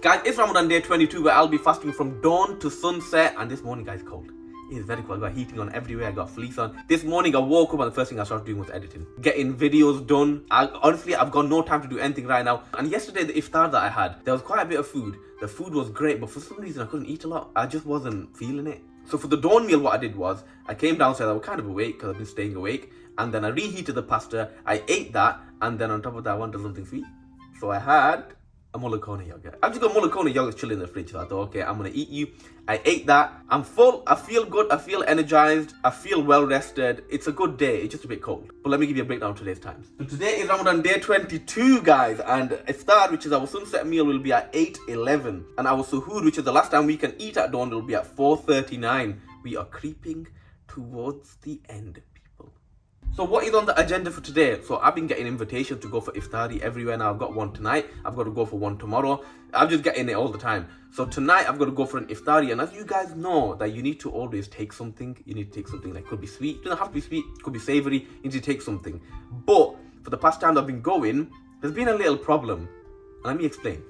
Guys, it's Ramadan day 22 where I'll be fasting from dawn to sunset. And this morning, guys, cold. It is very cold. I got heating on everywhere. I got fleece on. This morning, I woke up and the first thing I started doing was editing. Getting videos done. Honestly, I've got no time to do anything right now. And yesterday, the iftar that I had, there was quite a bit of food. The food was great, but for some reason, I couldn't eat a lot. I just wasn't feeling it. So for the dawn meal, what I did was, I came downstairs. I was kind of awake because I've been staying awake. And then I reheated the pasta. I ate that. And then on top of that, I wanted something sweet. So I had a Molokona yogurt. I've just got Molokona yogurt chilling in the fridge. So I thought, okay, I'm going to eat you. I ate that. I'm full. I feel good. I feel energized. I feel well rested. It's a good day. It's just a bit cold. But let me give you a breakdown of today's times. So today is Ramadan day 22, guys. And iftar, which is our sunset meal, will be at 8:11. And our suhoor, which is the last time we can eat at dawn, will be at 4:39. We are creeping towards the end. So what is on the agenda for today? So I've been getting invitations to go for iftari everywhere now. I've got one tonight. I've got to go for one tomorrow. I'm just getting it all the time. So tonight I've got to go for an iftari. And as you guys know, that you need to always take something. You need to take something that could be sweet. It doesn't have to be sweet. It could be savory. You need to take something. But for the past time I've been going, there's been a little problem. And let me explain.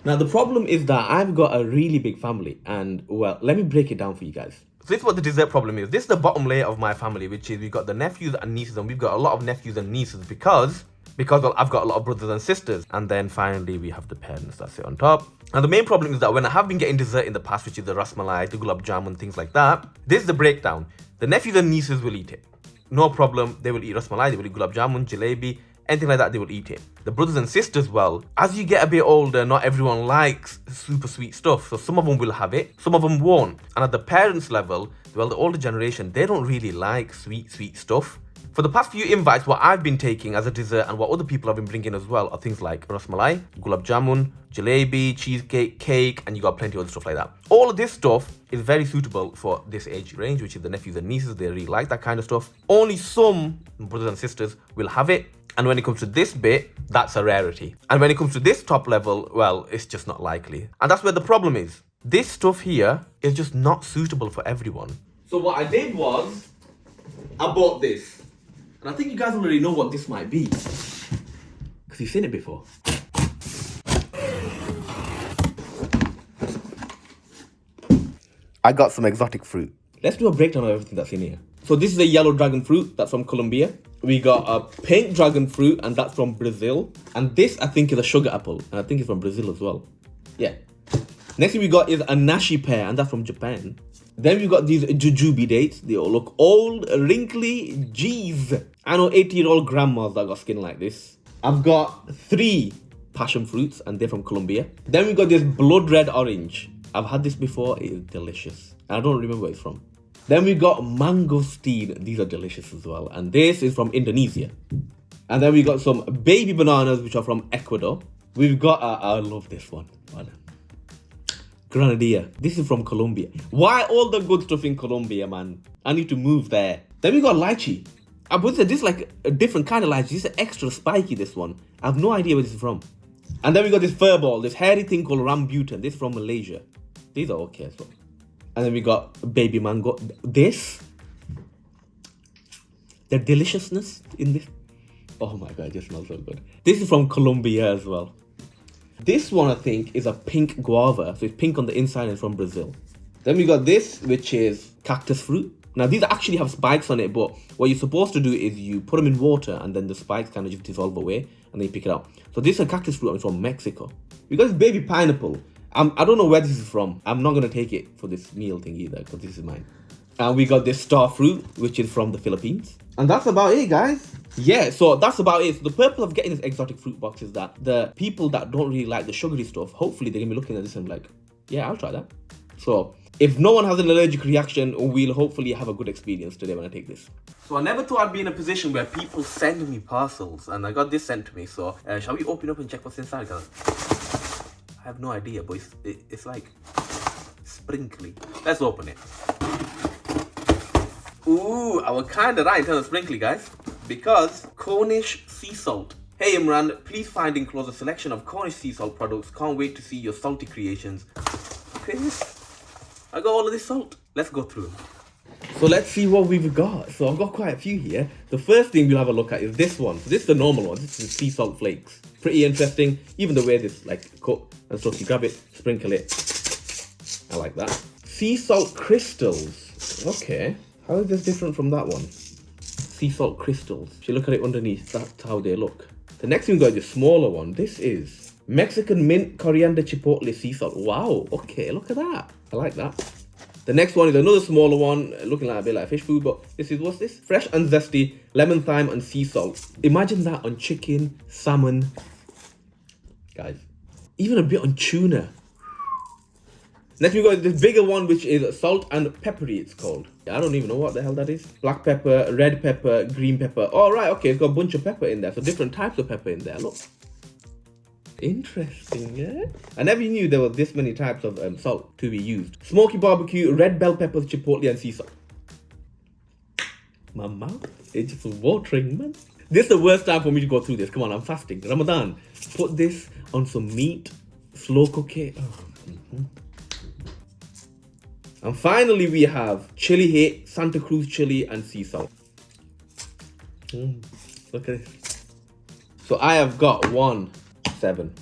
Now the problem is that I've got a really big family. And well, let me break it down for you guys. So this is what the dessert problem is. This is the bottom layer of my family, which is we've got the nephews and nieces, and we've got a lot of nephews and nieces because well, I've got a lot of brothers and sisters. And then finally we have the parents that sit on top. And the main problem is that when I have been getting dessert in the past, which is the rasmalai, the gulab jamun, things like that, this is the breakdown. The nephews and nieces will eat it. No problem. They will eat rasmalai, they will eat gulab jamun, jalebi, anything like that, they will eat it. The brothers and sisters, well, as you get a bit older, not everyone likes super sweet stuff. So some of them will have it, some of them won't. And at the parents' level, well, the older generation, they don't really like sweet stuff. For the past few invites, what I've been taking as a dessert and what other people have been bringing as well are things like rasmalai, gulab jamun, jalebi, cheesecake, cake, and you got plenty of other stuff like that. All of this stuff is very suitable for this age range, which is the nephews and nieces. They really like that kind of stuff. Only some brothers and sisters will have it. And when it comes to this bit, that's a rarity. And when it comes to this top level, well, it's just not likely. And that's where the problem is. This stuff here is just not suitable for everyone. So what I did was, I bought this. And I think you guys already know what this might be. Because you've seen it before. I got some exotic fruit. Let's do a breakdown of everything that's in here. So this is a yellow dragon fruit, that's from Colombia. We got a pink dragon fruit, and that's from Brazil. And this, I think, is a sugar apple, and I think it's from Brazil as well. Yeah. Next thing we got is a nashi pear, and that's from Japan. Then we got these jujube dates. They all look old, wrinkly. Jeez. I know 80-year-old grandmas that got skin like this. I've got 3 passion fruits, and they're from Colombia. Then we got this blood red orange. I've had this before. It is delicious. I don't remember where it's from. Then we got mangosteen. These are delicious as well. And this is from Indonesia. And then we got some baby bananas, which are from Ecuador. We've got, I love this one. Granadilla. This is from Colombia. Why all the good stuff in Colombia, man? I need to move there. Then we got lychee. I would say this is like a different kind of lychee. This is extra spiky, this one. I have no idea where this is from. And then we got this fur ball, this hairy thing called rambutan. This is from Malaysia. These are okay as well. And then we got baby mango. This, the deliciousness in this. Oh my God, it just smells so good. This is from Colombia as well. This one, I think, is a pink guava. So it's pink on the inside and it's from Brazil. Then we got this, which is cactus fruit. Now, these actually have spikes on it, but what you're supposed to do is you put them in water and then the spikes kind of just dissolve away and then you pick it out. So this is a cactus fruit and it's from Mexico. We got this baby pineapple. I don't know where this is from. I'm not going to take it for this meal thing either because this is mine. And we got this star fruit, which is from the Philippines. And that's about it, guys. Yeah, so that's about it. So the purpose of getting this exotic fruit box is that the people that don't really like the sugary stuff, hopefully they're going to be looking at this and like, yeah, I'll try that. So if no one has an allergic reaction, we'll hopefully have a good experience today when I take this. So I never thought I'd be in a position where people send me parcels. And I got this sent to me. So shall we open up and check what's inside, guys? I have no idea, but it's like sprinkly. Let's open it. Ooh, I was kind of right in terms of sprinkly, guys. Because Cornish Sea Salt. Hey Imran, please find enclosed a selection of Cornish Sea Salt products. Can't wait to see your salty creations. Okay, I got all of this salt. Let's go through them. So let's see what we've got. So I've got quite a few here. The first thing we'll have a look at is this one. So this is the normal one. This is sea salt flakes. Pretty interesting. Even the way this like cut and stuff. You grab it, sprinkle it. I like that. Sea salt crystals. Okay. How is this different from that one? Sea salt crystals. If you look at it underneath, that's how they look. The next thing we got is the smaller one. This is Mexican mint coriander chipotle sea salt. Wow. Okay, look at that. I like that. The next one is another smaller one, looking like a bit like fish food, but this is, what's this? Fresh and zesty, lemon, thyme, and sea salt. Imagine that on chicken, salmon, guys. Even a bit on tuna. Next we got this bigger one, which is salt and peppery, it's called. I don't even know what the hell that is. Black pepper, red pepper, green pepper. Oh, right, okay, it's got a bunch of pepper in there. So different types of pepper in there, look. Interesting, yeah? I never knew there were this many types of salt to be used. Smoky barbecue, red bell peppers, chipotle, and sea salt. My mouth is just watering, man. This is the worst time for me to go through this. Come on, I'm fasting. Ramadan. Put this on some meat, slow cook it. Oh, And finally, we have chili hit, Santa Cruz chili, and sea salt. Look at this. So I have got 7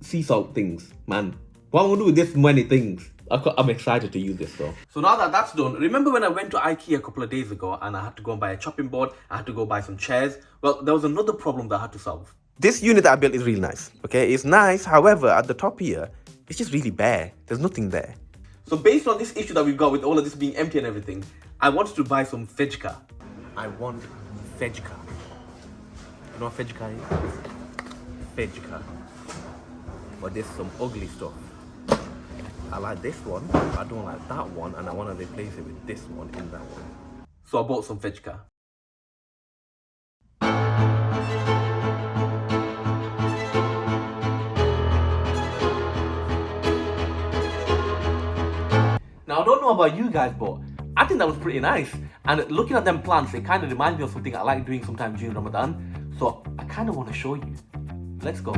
sea salt things, man. What am I gonna do with this many things? I'm excited to use this though. So now that that's done, remember when I went to Ikea a couple of days ago and I had to go and buy a chopping board, I had to go buy some chairs? Well, there was another problem that I had to solve. This unit that I built is really nice, okay? It's nice, however, at the top here, it's just really bare. There's nothing there. So based on this issue that we've got with all of this being empty and everything, I wanted to buy some vegka. I want vegka. You know what vegka is? Vegka. But there's some ugly stuff. I like this one, I don't like that one, and I want to replace it with this one in that one. So I bought some vegka. Now I don't know about you guys, but I think that was pretty nice. And looking at them plants, it kind of reminds me of something I like doing sometimes during Ramadan. So I kind of want to show you. Let's go.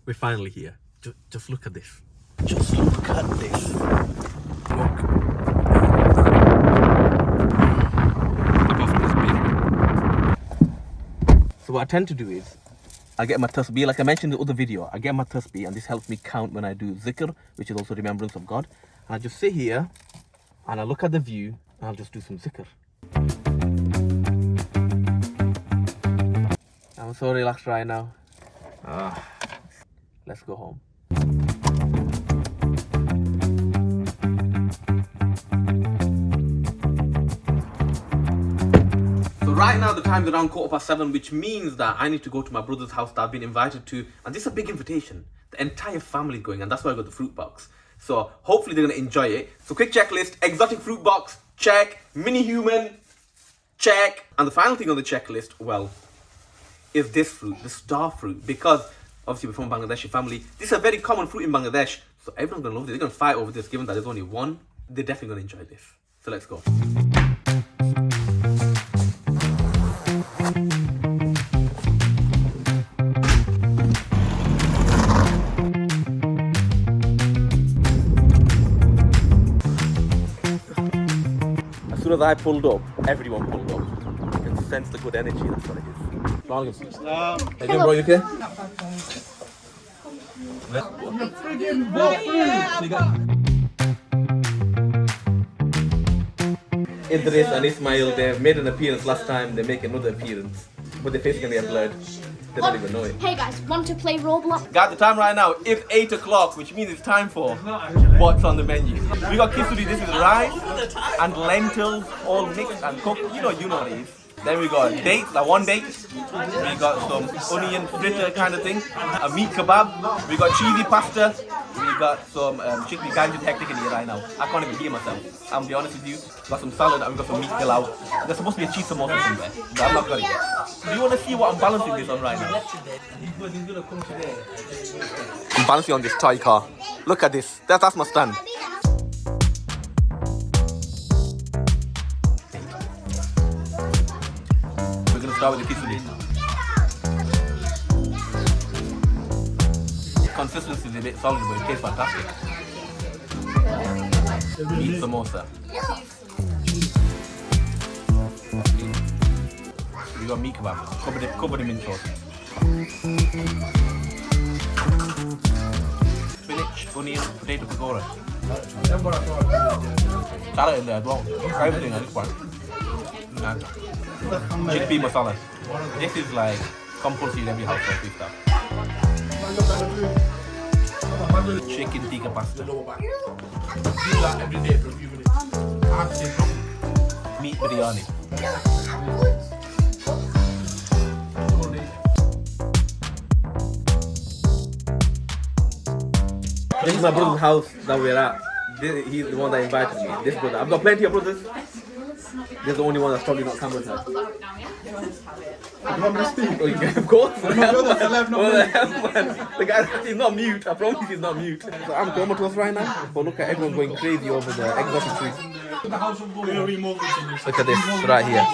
We're finally here. Just look at this. Just look at this. Look. So what I tend to do is, I get my tasbih, like I mentioned in the other video, I get my tasbih and this helps me count when I do zikr, which is also remembrance of God. And I just sit here and I look at the view and I'll just do some zikr. I'm so relaxed right now. Let's go home. So right now the time is around 7:15, which means that I need to go to my brother's house that I've been invited to. And this is a big invitation. The entire family going, and that's why I got the fruit box. So hopefully they're gonna enjoy it. So quick checklist: exotic fruit box, check. Mini human, check. And the final thing on the checklist, well, is this fruit, the star fruit, because obviously we're from a Bangladeshi family. This is a very common fruit in Bangladesh, so everyone's gonna love this. They're gonna fight over this, given that there's only one. They're definitely gonna enjoy this. So let's go. As soon as I pulled up, everyone pulled up. You can sense the good energy, that's what it is. How you doing, bro? You okay? Idris and Ismail, they made an appearance last time, they make another appearance. But their face is gonna get blurred. They don't even know it. Hey guys, want to play Roblox? Got the time right now, it's 8 o'clock, which means it's time for what's on the menu. We got kisuri, this is rice and lentils, all mixed and cooked. You know what it is. Then we got dates, like one date. We got some onion fritter kind of thing. A meat kebab. We got cheesy pasta. We got some chicken. Guys, just hectic in here right now. I can't even hear myself. I'm be honest with you. Got some salad and we got some meat pilau. There's supposed to be a cheese samosa somewhere, but I've not got it yet. Do you want to see what I'm balancing this on right now? I'm balancing on this toy car. Look at this. That's my stand. We're gonna start with the quesadilla. Consistency is a bit solid, but it tastes fantastic. Meat samosa. We got meat kebab. Covered in mint sauce. Spinach, onion, potato pakora. Salad in there as well. Everything at this point. Chickpea masala. This is like compulsory in every household food stuff. Chicken tikka pasta. Meat biryani. This is my brother's house that we're at. He's the one that invited me. This brother. I've got plenty of brothers. This is the only one that's probably not camera shy. You want me to speak? Oh, you can, of course. The guy, he's not mute. I promise he's not mute. So I'm comatose right now, but look at everyone going crazy over the exotic food. Look at this right here.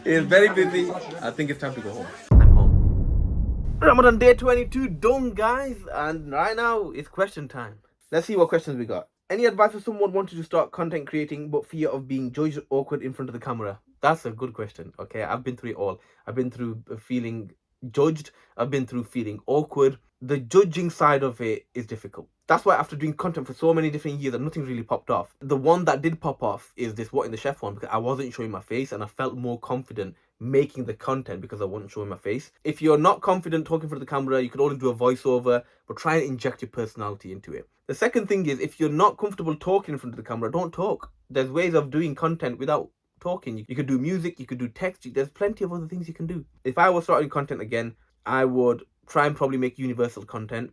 It's very busy. I think it's time to go home. I'm home. Ramadan day 22 done, guys, and right now it's question time. Let's see what questions we got. Any advice for someone wanting to start content creating but fear of being judged awkward in front of the camera? That's a good question. Okay, I've been through it all. I've been through feeling judged. I've been through feeling awkward. The judging side of it is difficult. That's why after doing content for so many different years and nothing really popped off. The one that did pop off is this What in the Chef one, because I wasn't showing my face and I felt more confident making the content because I wasn't showing my face. If you're not confident talking in front of the camera, you could always do a voiceover, but try and inject your personality into it. The second thing is, if you're not comfortable talking in front of the camera, don't talk. There's ways of doing content without talking. You could do music, you could do text, there's plenty of other things you can do. If I was starting content again, I would try and probably make universal content,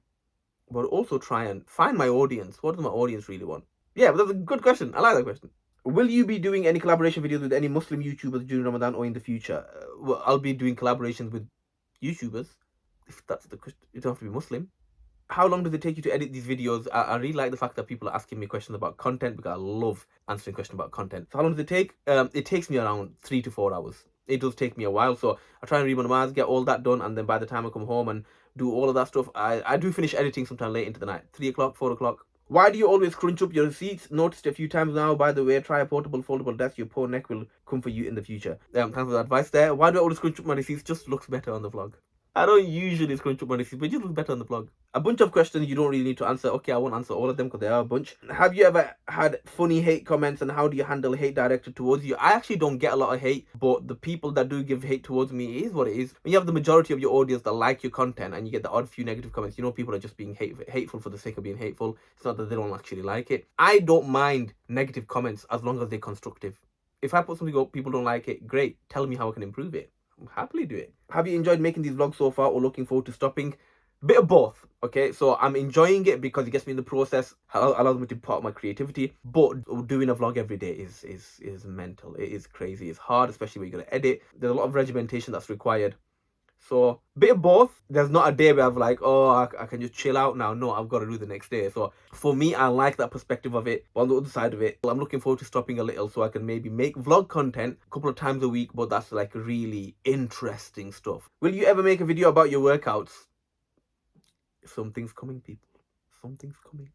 but also try and find my audience. What does my audience really want? Yeah, but that's a good question. I like that question. Will you be doing any collaboration videos with any Muslim YouTubers during Ramadan or in the future? Well, I'll be doing collaborations with YouTubers. If that's the question, you don't have to be Muslim. How long does it take you to edit these videos? I really like the fact that people are asking me questions about content because I love answering questions about content. So how long does it take? It takes me around 3 to 4 hours. It does take me a while, so I try and read my namaz, get all that done, and then by the time I come home and do all of that stuff, I do finish editing sometime late into the night, 3 o'clock, 4 o'clock. Why do you always crunch up your receipts? Noticed a few times now. By the way, try a portable foldable desk. Your poor neck will come for you in the future. Thanks for the advice there. Why do I always crunch up my receipts? Just looks better on the vlog. I don't usually scrunch up my receipts, but it just looks better on the vlog. A bunch of questions you don't really need to answer. Okay, I won't answer all of them because there are a bunch. Have you ever had funny hate comments, and how do you handle hate directed towards you? I actually don't get a lot of hate, but the people that do give hate towards me is what it is. When you have the majority of your audience that like your content and you get the odd few negative comments, you know people are just being hateful for the sake of being hateful. It's not that they don't actually like it. I don't mind negative comments as long as they're constructive. If I put something up, people don't like it, great. Tell me how I can improve it. I'll happily do it. Have you enjoyed making these vlogs so far or looking forward to stopping? Bit of both, okay? So I'm enjoying it because it gets me in the process, allows me to part my creativity, but doing a vlog every day is mental. It is crazy. It's hard, especially when you're going to edit. There's a lot of regimentation that's required. So, bit of both. There's not a day where I'm like, oh, I can just chill out now. No, I've got to do the next day. So, for me, I like that perspective of it. But on the other side of it, I'm looking forward to stopping a little so I can maybe make vlog content a couple of times a week, but that's like really interesting stuff. Will you ever make a video about your workouts? Something's coming, people. Something's coming.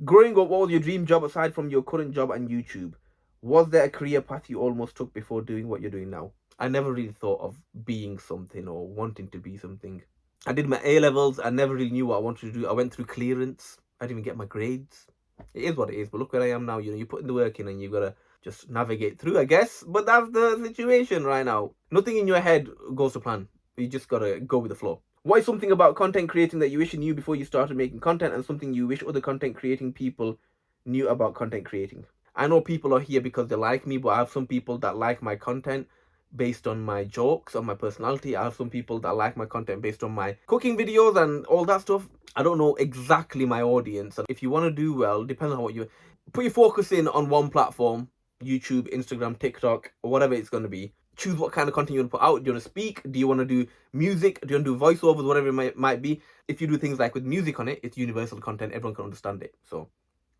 Growing up, what was your dream job aside from your current job and YouTube? Was there a career path you almost took before doing what you're doing now? I never really thought of being something or wanting to be something. I did my A-levels. I never really knew what I wanted to do. I went through clearance. I didn't even get my grades. It is what it is. But look where I am now. You know, you put in the work in and you got to just navigate through, I guess. But that's the situation right now. Nothing in your head goes to plan. You just got to go with the flow. What is something about content creating that you wish you knew before you started making content, and something you wish other content creating people knew about content creating? I know people are here because they like me, but I have some people that like my content based on my jokes, on my personality. I have some people that like my content based on my cooking videos and all that stuff. I don't know exactly my audience. And if you want to do well, depends on what you put your focus in on one platform, YouTube, Instagram, TikTok, or whatever it's going to be. Choose what kind of content you want to put out. Do you want to speak? Do you want to do music? Do you want to do voiceovers? Whatever it might be. If you do things like with music on it, it's universal content. Everyone can understand it. So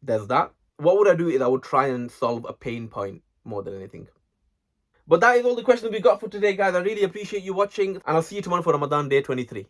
there's that. What would I do is I would try and solve a pain point more than anything. But that is all the questions we got for today, guys. I really appreciate you watching, and I'll see you tomorrow for Ramadan day 23.